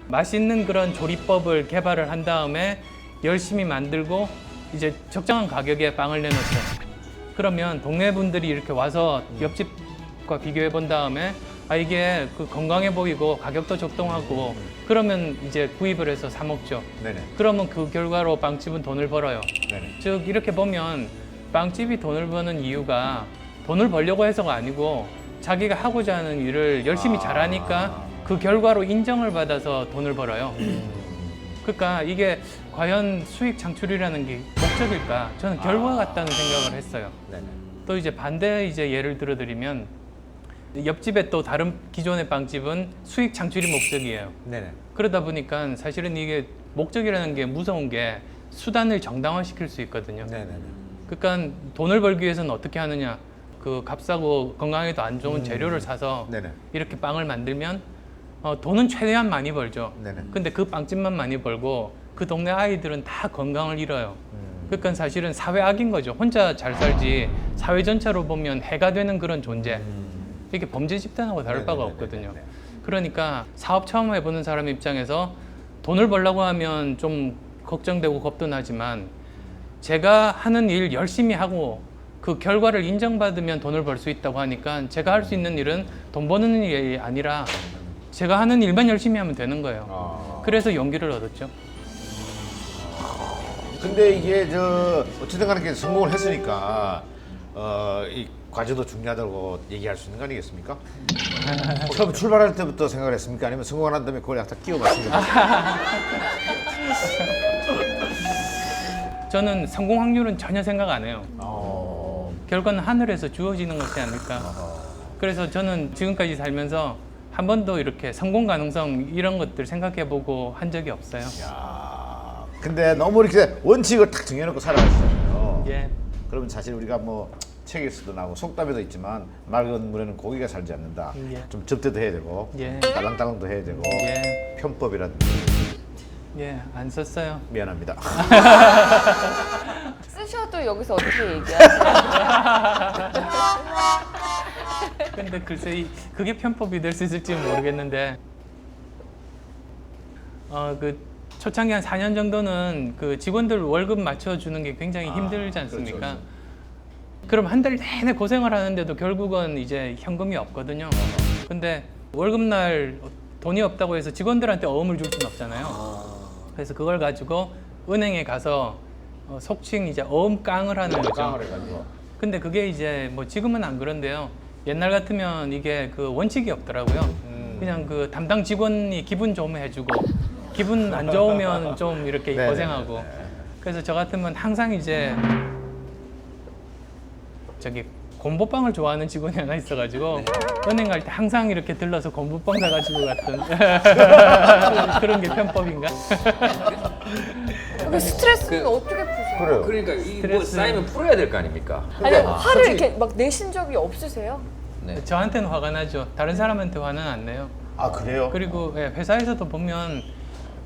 맛있는 그런 조리법을 개발을 한 다음에 열심히 만들고 이제 적정한 가격에 빵을 내놓죠. 그러면 동네 분들이 이렇게 와서 옆집과 비교해 본 다음에 아 이게 그 건강해 보이고 가격도 적당하고 그러면 이제 구입을 해서 사 먹죠. 네네. 그러면 그 결과로 빵집은 돈을 벌어요. 네네. 즉 이렇게 보면 빵집이 돈을 버는 이유가 돈을 벌려고 해서가 아니고 자기가 하고자 하는 일을 열심히 잘하니까 그 결과로 인정을 받아서 돈을 벌어요. 그러니까 이게 과연 수익 창출이라는 게 목적일까? 저는 결과 같다는 생각을 했어요. 네네. 또 이제 반대 이제 예를 들어드리면 옆집에 또 다른 기존의 빵집은 수익 창출이 목적이에요. 네네. 그러다 보니까 사실은 이게 목적이라는 게 무서운 게 수단을 정당화시킬 수 있거든요. 네네네. 그러니까 돈을 벌기 위해서는 어떻게 하느냐? 그 값싸고 건강에도 안 좋은 재료를 사서 네네. 이렇게 빵을 만들면 돈은 최대한 많이 벌죠. 네네. 근데 그 빵집만 많이 벌고 그 동네 아이들은 다 건강을 잃어요. 그러니까 사실은 사회악인 거죠. 혼자 잘 살지 사회 전체로 보면 해가 되는 그런 존재. 이게 범죄 집단하고 다를 바가 없거든요. 그러니까 사업 처음 해보는 사람 입장에서 돈을 벌려고 하면 좀 걱정되고 겁도 나지만 제가 하는 일 열심히 하고 그 결과를 인정받으면 돈을 벌 수 있다고 하니까 제가 할 수 있는 일은 돈 버는 일이 아니라 제가 하는 일만 열심히 하면 되는 거예요. 그래서 용기를 얻었죠. 근데 이게 어쨌든 간에 성공을 했으니까 이 과제도 중요하다고 얘기할 수 있는 거 아니겠습니까? 처음 출발할 때부터 생각을 했습니까? 아니면 성공을 한 다음에 그걸 약간 끼워봤습니까? 저는 성공 확률은 전혀 생각 안 해요. 결과는 하늘에서 주어지는 것이 아닐까. 그래서 저는 지금까지 살면서 한 번도 이렇게 성공 가능성 이런 것들 생각해보고 한 적이 없어요. 야, 근데 너무 이렇게 원칙을 딱 정해놓고 살아가시잖아요. 예. 그러면 사실 우리가 뭐 책에서도 나오고 속담에도 있지만 맑은 물에는 고기가 살지 않는다. 예. 좀 접대도 해야 되고 예. 달랑달랑도 해야 되고 예. 편법이라든지 예, 안 썼어요. 미안합니다. 쓰셔도 여기서 어떻게 얘기하세요? 근데 글쎄 그게 편법이 될 수 있을지는 모르겠는데 그 초창기 한 4년 정도는 그 직원들 월급 맞춰주는 게 굉장히 힘들지 않습니까? 그렇죠. 그럼 한 달 내내 고생을 하는데도 결국은 이제 현금이 없거든요. 근데 월급날 돈이 없다고 해서 직원들한테 어음을 줄 수는 없잖아요. 그래서 그걸 가지고 은행에 가서 속칭 이제 어음깡을 하는 거죠. 깡을 해가지고. 근데 그게 이제 뭐 지금은 안 그런데요. 옛날 같으면 이게 그 원칙이 없더라고요. 그냥 그 담당 직원이 기분 좋으면 해주고 기분 안 좋으면 좀 이렇게 네네네. 고생하고. 그래서 저 같으면 항상 이제 저기 곰보빵을 좋아하는 직원이 하나 있어가지고 은행 갈 때 항상 이렇게 들러서 곰보빵 사가지고 갔던 그런 게 편법인가? 그 스트레스는 어떻게 푸세요? 그래요. 그러니까 이 뭐 스트레스. 쌓이면 풀어야 될 거 아닙니까? 아니 아, 화를 솔직히- 이렇게 막 내신 적이 없으세요? 네. 저한테는 화가 나죠. 다른 사람한테 화는 안 내요. 아 그래요? 그리고 회사에서도 보면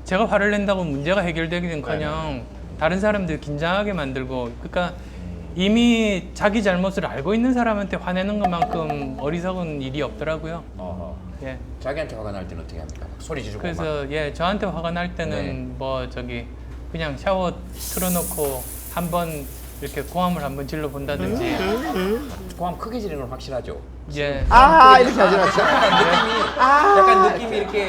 제가 화를 낸다고 문제가 해결되기는커녕 다른 사람들 긴장하게 만들고 그러니까 이미 자기 잘못을 알고 있는 사람한테 화내는 것만큼 어리석은 일이 없더라고요. 어허. 예. 자기한테 화가 날 때는 어떻게 합니까? 막 소리 지르고 막. 그래서 예 저한테 화가 날 때는 네. 뭐 저기 그냥 샤워 틀어놓고 한번 이렇게 고함을 한번 질러 본다든지 고함 크게 지르는 건 확실하죠. 예. 아 이렇게 하지 않았죠? 약간 느낌이 이렇게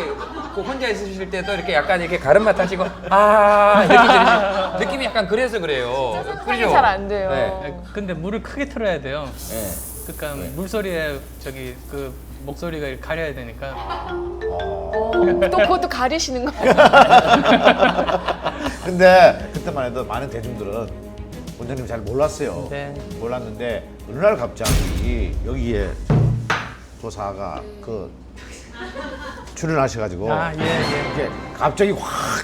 그 혼자 있으실 때도 이렇게 약간 이렇게 가름맛 하시고 이렇게 지르시 느낌이 약간 그래서 그래요. 상상이 잘 안 돼요. 네. 근데 물을 크게 틀어야 돼요. 네. 그러니까 물소리에 저기 그 목소리가 이렇게 가려야 되니까 또 그것도 가리시는 거예요? 근데 그때만 해도 많은 대중들은 원장님 잘 몰랐어요. 네. 몰랐는데 어느 날 갑자기 여기에 조사가 그 출연하셔가지고 예. 이게 갑자기 확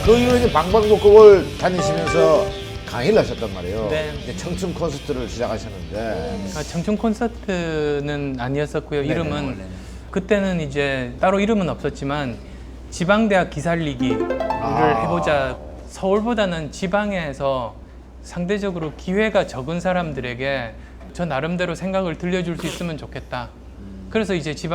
그 이후로 이제 방방곡곡을 다니시면서 강의를 하셨단 말이에요. 네. 이제 청춘 콘서트를 시작하셨는데 청춘 콘서트는 아니었었고요. 네네, 이름은 원래는. 그때는 이제 따로 이름은 없었지만 지방대학 기살리기를 해보자. 서울보다는 지방에서 상대적으로 기회가 적은 사람들에게 저 나름대로 생각을 들려줄 수 있으면 좋겠다. 그래서 이제 지방